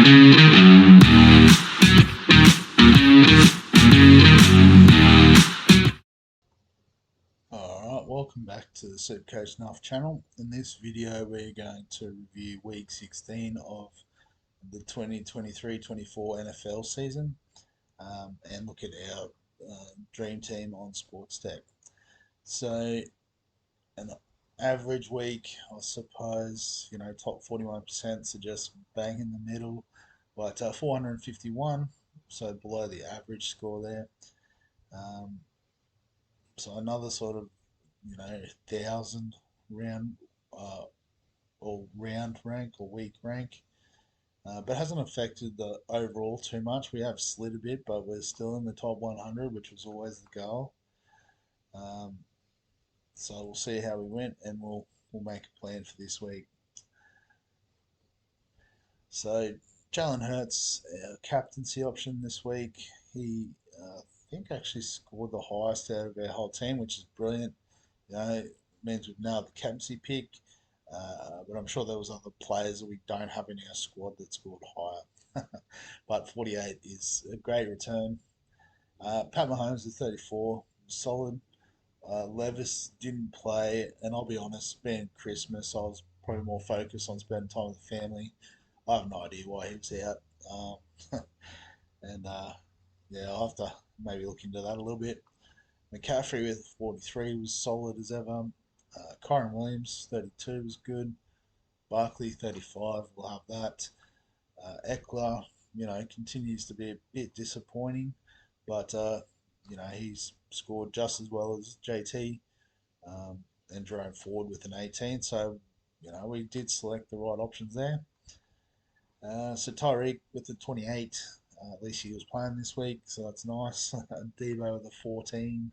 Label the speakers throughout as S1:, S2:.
S1: Alright, welcome back to the Supercoach Nuff channel. In this video we're going to review week 16 of the 2023-24 NFL season and look at our dream team on Sportsdeck. So an average week, I suppose, top 41%, so just bang in the middle, but 451, so below the average score there. So another sort of 1,000 round or round rank or week rank, but hasn't affected the overall too much. We have slid a bit, but we're still in the top 100, which was always the goal. So we'll see how we went, and we'll make a plan for this week. So Jalen Hurts, our captaincy option this week. He I think actually scored the highest out of our whole team, which is brilliant. It means we've nailed the captaincy pick, but I'm sure there was other players that we don't have in our squad that scored higher. But 48 is a great return. Pat Mahomes is 34, solid. Levis didn't play, and I'll be honest, being Christmas, I was probably more focused on spending time with the family. I have no idea why he was out, and yeah, I'll have to maybe look into that a little bit. McCaffrey with 43 was solid as ever. Kyron Williams, 32 was good. Barkley, 35, we'll have that. Eckler, continues to be a bit disappointing, but, he's scored just as well as JT, and Jerome Ford with an 18. So, we did select the right options there. So Tyreek with the 28. At least he was playing this week, so that's nice. Debo with a 14.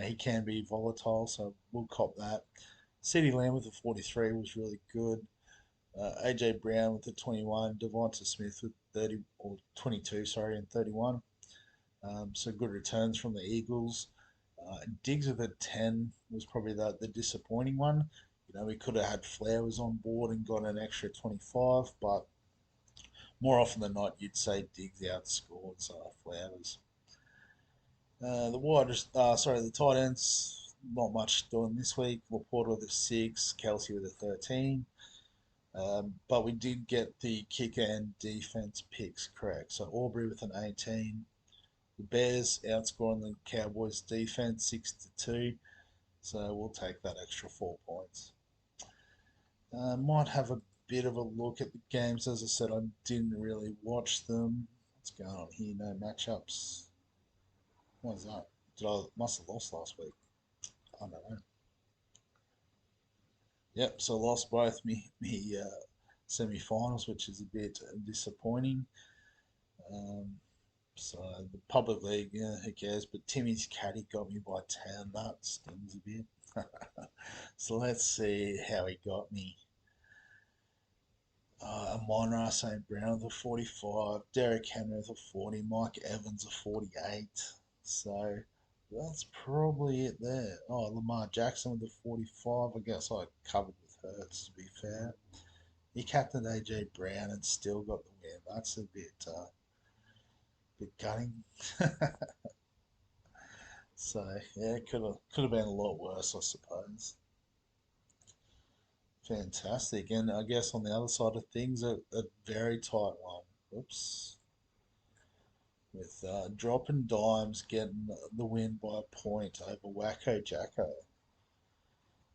S1: He can be volatile, so we'll cop that. CeeDee Lamb with a 43 was really good. AJ Brown with the 21. Devonta Smith with 30 or 22, sorry, and 31. So good returns from the Eagles. Diggs with a 10 was probably the disappointing one. We could have had Flowers on board and got an extra 25, but more often than not, you'd say Diggs outscored Flowers. The tight ends, not much doing this week. Laporta with a 6, Kelsey with a 13. But we did get the kicker and defense picks correct. So Aubrey with an 18. The Bears outscoring the Cowboys defense 6-2. So we'll take that extra 4 points. Might have a bit of a look at the games. As I said, I didn't really watch them. What's going on here? No matchups. What is that? Must have lost last week. I don't know. Yep, so lost both me semi-finals, which is a bit disappointing. So the public league, who cares? But Timmy's caddy got me by 10. That stings a bit. So let's see how he got me. Amon-Ra St. Brown with a 45, Derek Henry with a 40, Mike Evans a 48. So that's probably it there. Oh, Lamar Jackson with a 45. I guess I covered with Hurts, to be fair. He captained AJ Brown and still got the win. That's a bit gutting. So yeah, it could have been a lot worse, I suppose. Fantastic. And I guess on the other side of things, a very tight one. Oops. With dropping dimes getting the win by a point over Wacko Jacko.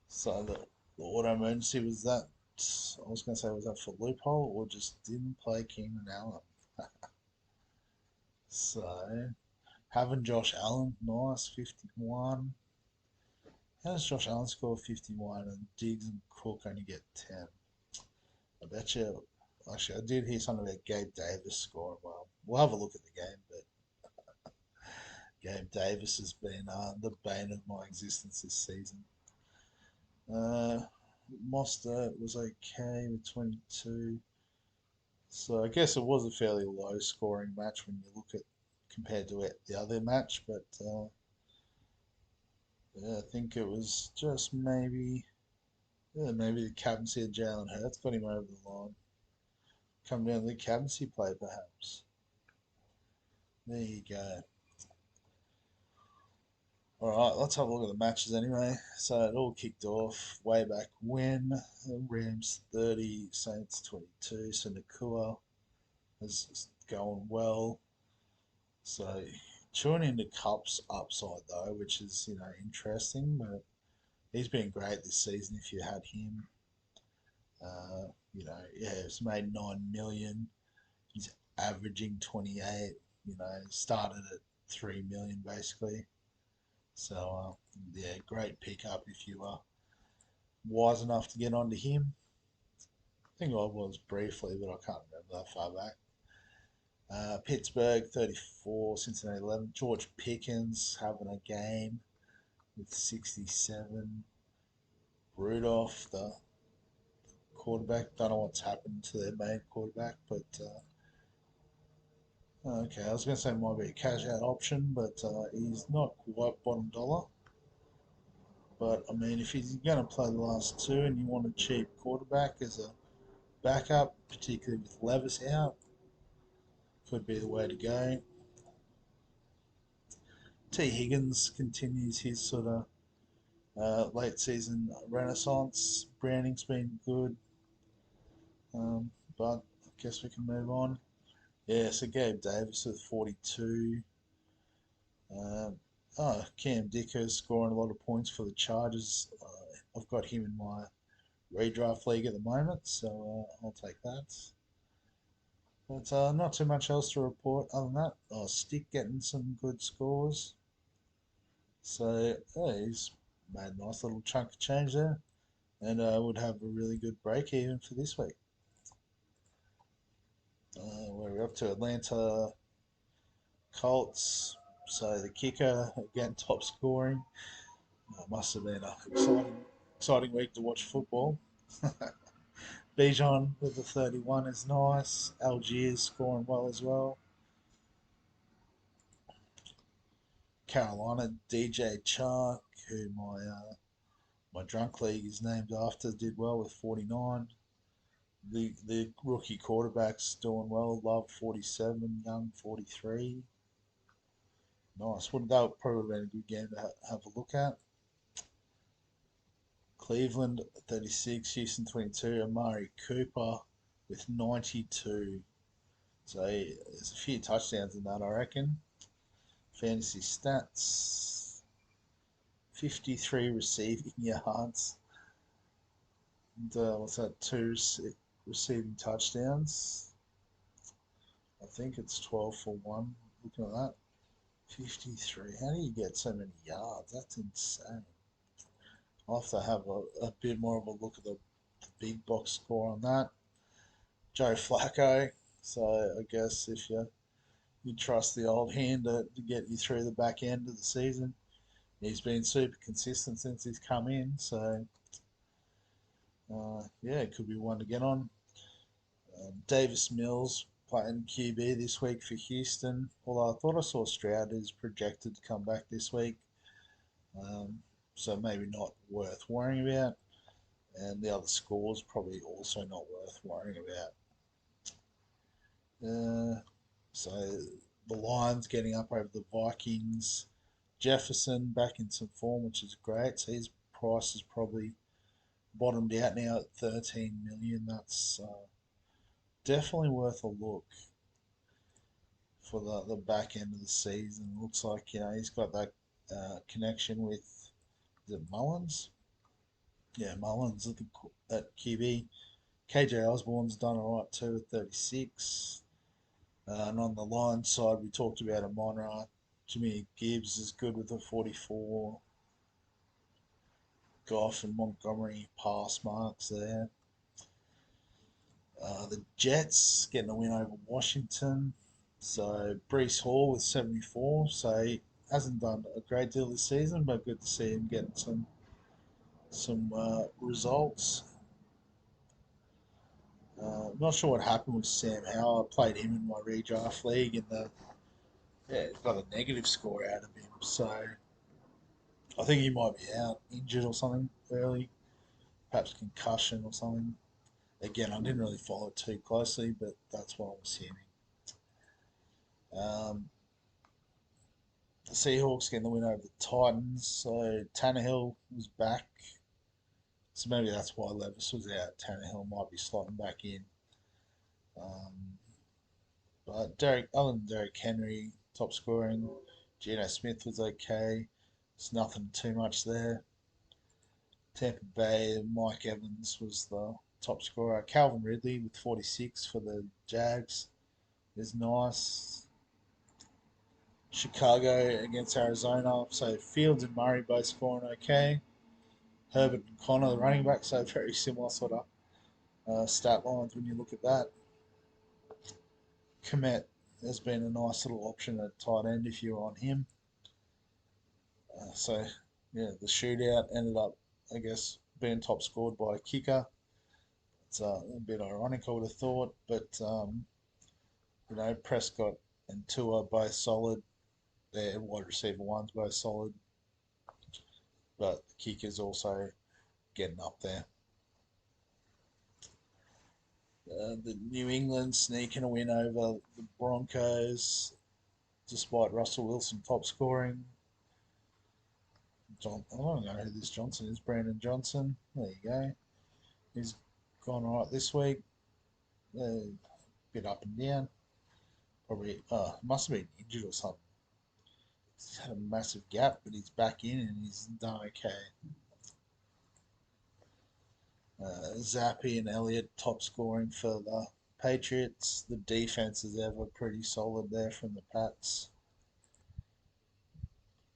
S1: So the auto emergency was that. I was going to say, was that for loophole or just didn't play Keenan Allen? So having Josh Allen, nice, 51. How does Josh Allen score 51 and Diggs and Cook only get 10? I bet you. Actually, I did hear something about Gabe Davis scoring well. We'll have a look at the game, but Gabe Davis has been the bane of my existence this season. Mostert was okay with 22. So I guess it was a fairly low scoring match when you look at compared to the other match, but yeah, I think it was just maybe the captaincy of Jalen Hurts got him over the line. come down to the captaincy play, perhaps. There you go. All right, let's have a look at the matches anyway. So it all kicked off way back when. Rams 30, Saints 22. So Nakua is going well. So tuning into Cup's upside though, which is interesting. But he's been great this season. If you had him, yeah, he's made 9 million. He's averaging 28. Started at 3 million basically. So yeah, great pickup if you are wise enough to get onto him. I think I was briefly, but I can't remember that far back. Pittsburgh 34, Cincinnati 11. George Pickens having a game with 67. Rudolph, the quarterback. Don't know what's happened to their main quarterback, but okay, I was going to say it might be a cash out option, but he's not quite bottom dollar. But I mean, if he's going to play the last two and you want a cheap quarterback as a backup, particularly with Levis out, could be the way to go. T. Higgins continues his sort of late season renaissance. Browning's been good, but I guess we can move on. Yeah, so Gabe Davis with 42. Cam Dicker scoring a lot of points for the Chargers. I've got him in my redraft league at the moment, so I'll take that. But not too much else to report other than that. Stick getting some good scores. So he's made a nice little chunk of change there, and would have a really good break even for this week. We're up to Atlanta Colts. So the kicker again top scoring. Must have been an exciting week to watch football. Bijan with the 31 is nice. Algiers scoring well as well. Carolina DJ Chark, who my drunk league is named after, did well with 49. The rookie quarterback's doing well. Love 47, Young 43. Nice. Wouldn't that probably been a good game to have a look at? Cleveland 36, Houston 22. Amari Cooper with 92. So there's a few touchdowns in that, I reckon. Fantasy stats: 53 receiving yards. And what's that? Two receiving touchdowns. I think it's 12 for one. Looking at that. 53. How do you get so many yards? That's insane. I'll have to have a bit more of a look at the big box score on that. Joe Flacco. So I guess if you trust the old hand to get you through the back end of the season, he's been super consistent since he's come in. So yeah, it could be one to get on. Davis Mills playing QB this week for Houston. Although I thought I saw Stroud is projected to come back this week. Um, so maybe not worth worrying about. And the other scores probably also not worth worrying about. So the Lions getting up over the Vikings. Jefferson back in some form, which is great. So his price is probably bottomed out now at 13 million. That's definitely worth a look for the back end of the season. Looks like he's got that connection with Mullins. Yeah, Mullins at QB. KJ Osborne's done alright too at 36. And on the line side, we talked about Amon-Ra. Jimmy Gibbs is good with a 44. Goff and Montgomery pass marks there. The Jets getting a win over Washington. So Brees Hall with 74. So he hasn't done a great deal this season, but good to see him getting some results. Not sure what happened with Sam Howell. I played him in my redraft league, and got a negative score out of him. So I think he might be out, injured or something early, perhaps concussion or something. Again, I didn't really follow it too closely, but that's what I was hearing. Um, the Seahawks getting the win over the Titans. So Tannehill was back. So maybe that's why Levis was out. Tannehill might be slotting back in. Um, but other than Derek Henry, top scoring, Geno Smith was okay. There's nothing too much there. Tampa Bay, Mike Evans was the top scorer. Calvin Ridley with 46 for the Jags is nice. Chicago against Arizona. So Fields and Murray both scoring okay. Herbert and Connor, the running back, so very similar sort of stat lines when you look at that. Komet has been a nice little option at tight end if you're on him. So, yeah, the shootout ended up, I guess, being top scored by a kicker. It's a bit ironic, I would have thought, but Prescott and Tua both solid. Their wide receiver ones both solid, but the kicker's also getting up there. The New England sneaking a win over the Broncos, despite Russell Wilson top scoring. I don't know who this Johnson is. Brandon Johnson. There you go. He's gone all right this week. A bit up and down. Probably must have been injured or something. He's had a massive gap, but he's back in and he's done okay. Zappi and Elliott top scoring for the Patriots. The defense is ever pretty solid there from the Pats.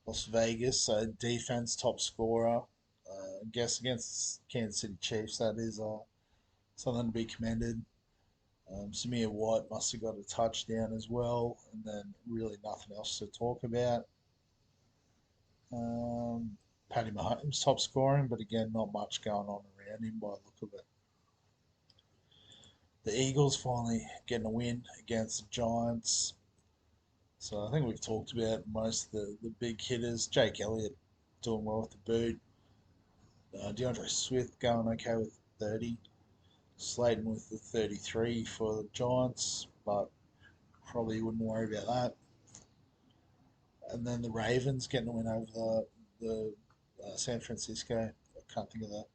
S1: Las Vegas, so defense top scorer. I guess against Kansas City Chiefs, that is something to be commended. Samir White must have got a touchdown as well, and then really nothing else to talk about. Paddy Mahomes top scoring, but again, not much going on around him by the look of it. The Eagles finally getting a win against the Giants. So I think we've talked about most of the big hitters. Jake Elliott doing well with the boot. DeAndre Swift going okay with 30. Slayton with the 33 for the Giants, but probably wouldn't worry about that. And then the Ravens getting a win over the San Francisco. I can't think of that.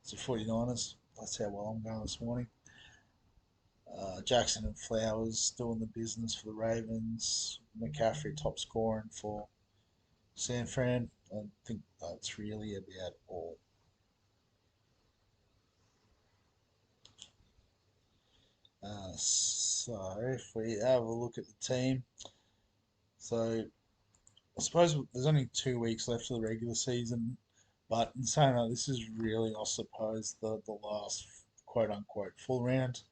S1: It's the 49ers. That's how well I'm going this morning. Jackson and Flowers doing the business for the Ravens. McCaffrey top scoring for San Fran. I think that's really about all. So if we have a look at the team, so I suppose there's only 2 weeks left of the regular season, but in saying that, this is really, I suppose, the last quote unquote full round.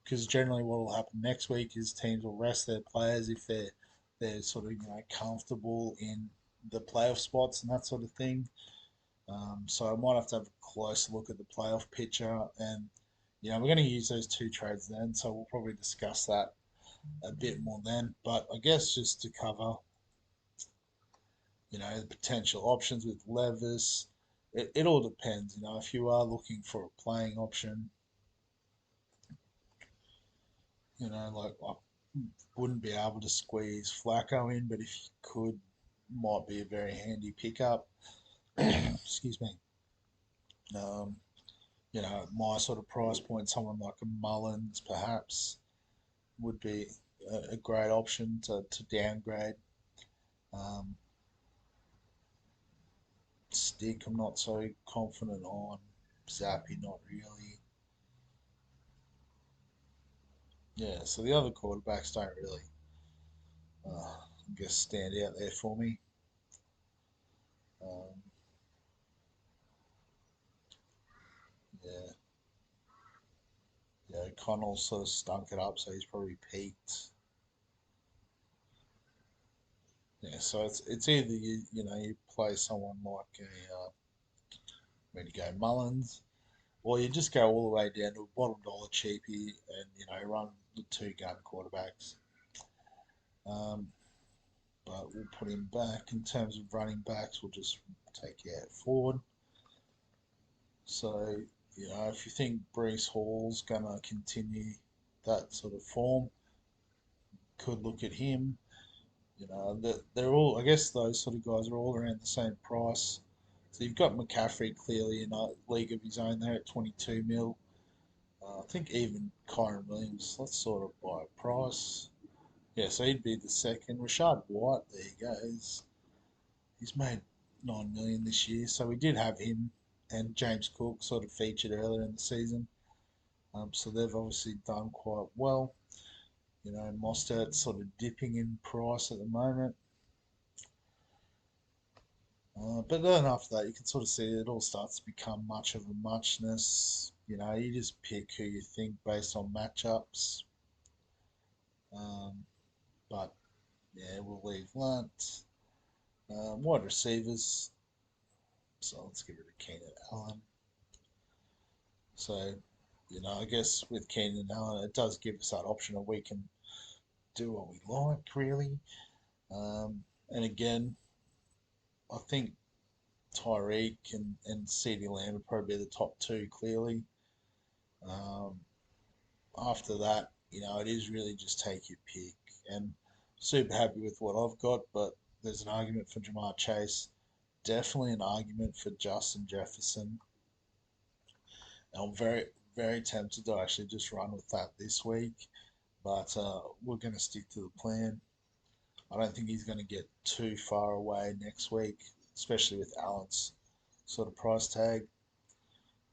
S1: Because generally, what will happen next week is teams will rest their players if they're sort of comfortable in the playoff spots and that sort of thing. So I might have to have a close look at the playoff picture, and we're going to use those two trades then, so we'll probably discuss that a bit more then. But I guess just to cover, the potential options with Levis, it all depends. If you are looking for a playing option, like I wouldn't be able to squeeze Flacco in, but if you could, might be a very handy pickup. Excuse me. Um, my sort of price point, someone like a Mullins perhaps would be a great option to downgrade. Um, Stick, I'm not so confident on. Zappy, not really. Yeah, so the other quarterbacks don't really, I guess, stand out there for me. Um, yeah, Connell sort of stunk it up, so he's probably peaked. Yeah, so it's either you play someone like where to go Mullins, or you just go all the way down to a bottom dollar cheapie and run the two gun quarterbacks. Um, but we'll put him back in terms of running backs. We'll just take you out forward. So If you think Brees Hall's gonna continue that sort of form, could look at him. They're all. I guess those sort of guys are all around the same price. So you've got McCaffrey clearly in a league of his own there at 22 mil. I think even Kyron Williams, let's sort of buy a price. Yeah, so he'd be the second. Rashad White, there you go. He's made 9 million this year, so we did have him and James Cook sort of featured earlier in the season. So they've obviously done quite well. Mostert's sort of dipping in price at the moment. But then after that, you can sort of see it all starts to become much of a muchness. You just pick who you think based on matchups. Um, but yeah, we'll leave that. Wide receivers. So let's get rid of Keenan Allen. So, I guess with Keenan Allen, it does give us that option of we can do what we like, really. And again, I think Tyreek and CeeDee Lamb would probably be the top two, clearly. Um, After that, it is really just take your pick. And super happy with what I've got, but there's an argument for Jamar Chase, definitely an argument for Justin Jefferson. And I'm very, very tempted to actually just run with that this week, but we're going to stick to the plan. I don't think he's going to get too far away next week, especially with Allen's sort of price tag.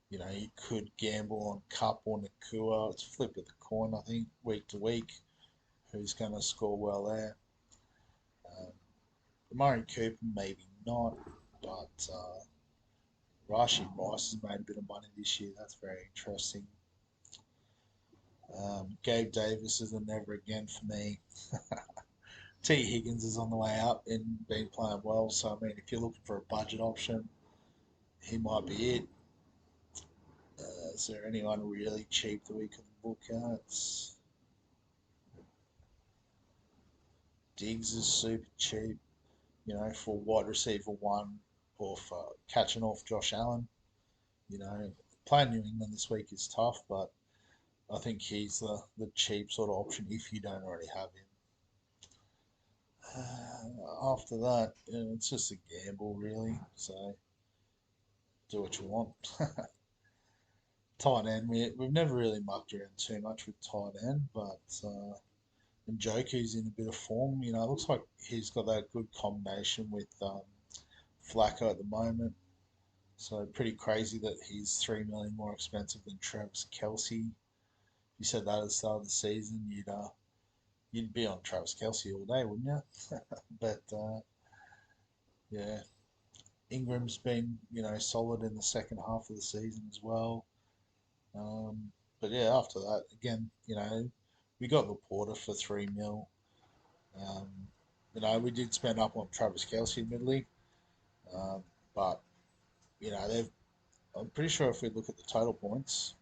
S1: You could gamble on Cup or Nakua. It's flip of the coin, I think, week to week, who's going to score well there. Murray Cooper, maybe not, but Rashi Rice has made a bit of money this year. That's very interesting. Gabe Davis is a never again for me. T. Higgins is on the way up and been playing well. So, I mean, if you're looking for a budget option, he might be it. Is there anyone really cheap that we could look at? Diggs is super cheap, for wide receiver one or for catching off Josh Allen. You know, Playing New England this week is tough, but I think he's the cheap sort of option if you don't already have him. After that, it's just a gamble, really. So do what you want. Tight end, we've never really mucked around too much with tight end, but Njoku's in a bit of form. It looks like he's got that good combination with Flacco at the moment. So pretty crazy that he's 3 million more expensive than Travis Kelsey. If you said that at the start of the season, you'd be on Travis Kelsey all day, wouldn't you? But yeah, Ingram's been solid in the second half of the season as well. But yeah, after that, again, we got Laporta for 3 mil. Um, we did spend up on Travis Kelsey, admittedly, um, but they've. I'm pretty sure if we look at the total points,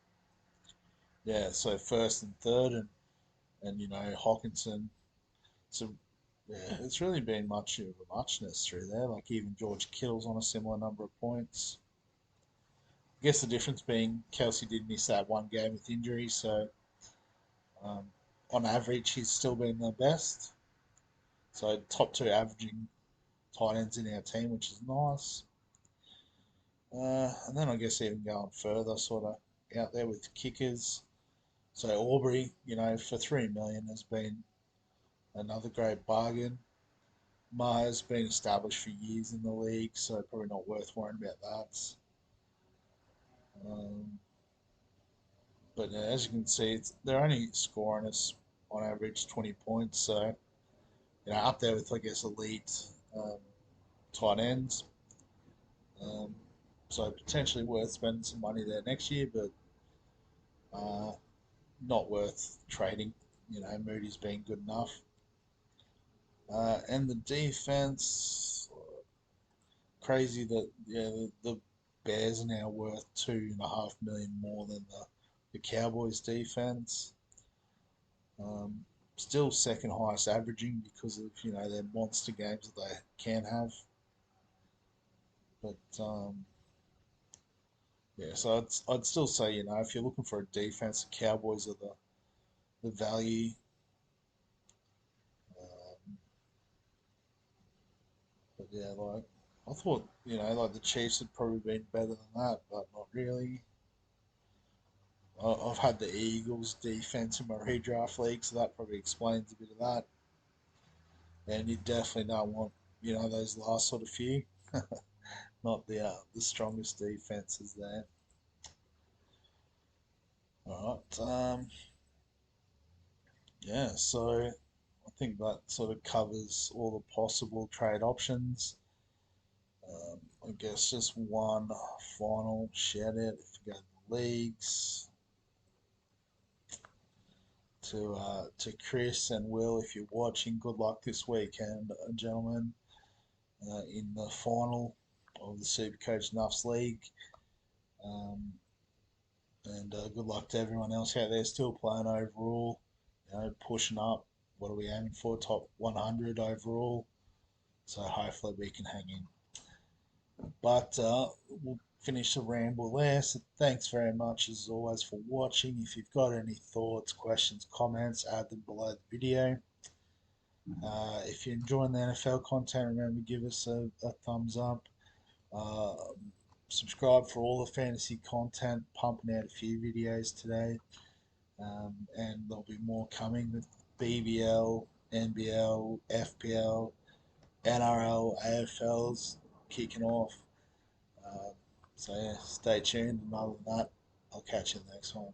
S1: yeah, so first and third, and Hawkinson. So yeah, it's really been much of a muchness through there. Like even George Kittle's on a similar number of points. I guess the difference being Kelsey did miss that one game with injury, so um, on average he's still been the best. So top two averaging tight ends in our team, which is nice. And then I guess even going further, sort of out there with kickers. So Aubrey, for 3 million has been another great bargain. Maher's been established for years in the league, so probably not worth worrying about that. Um, but as you can see, they're only scoring us on average 20 points, so up there with I guess elite um, tight ends. Um, so potentially worth spending some money there next year, but uh, not worth trading. Moody's been good enough. And the defense, crazy that the Bears are now worth 2.5 million more than the Cowboys defense. Um, Still second highest averaging because of their monster games that they can have. But Yeah, so I'd still say, if you're looking for a defense, the Cowboys are the value. Um, but yeah, like I thought, like the Chiefs had probably been better than that, but not really. I've had the Eagles defense in my redraft league, so that probably explains a bit of that. And you definitely don't want, those last sort of few, not the strongest defenses there. All right. Yeah, so I think that sort of covers all the possible trade options. I guess just one final shout out if you go to the leagues to Chris and Will if you're watching. Good luck this weekend, gentlemen, in the final of the Supercoach Nuffs League. Um, and good luck to everyone else out there still playing overall. Pushing up. What are we aiming for? Top 100 overall. So hopefully we can hang in. But we'll finish the ramble there. So thanks very much as always for watching. If you've got any thoughts, questions, comments, add them below the video. If you're enjoying the NFL content, remember give us a thumbs up. Uh, Subscribe for all the fantasy content. Pumping out a few videos today, and there'll be more coming with BBL, NBL, FPL, NRL, AFLs kicking off. Um, so yeah, stay tuned. And other than that, I'll catch you in the next one.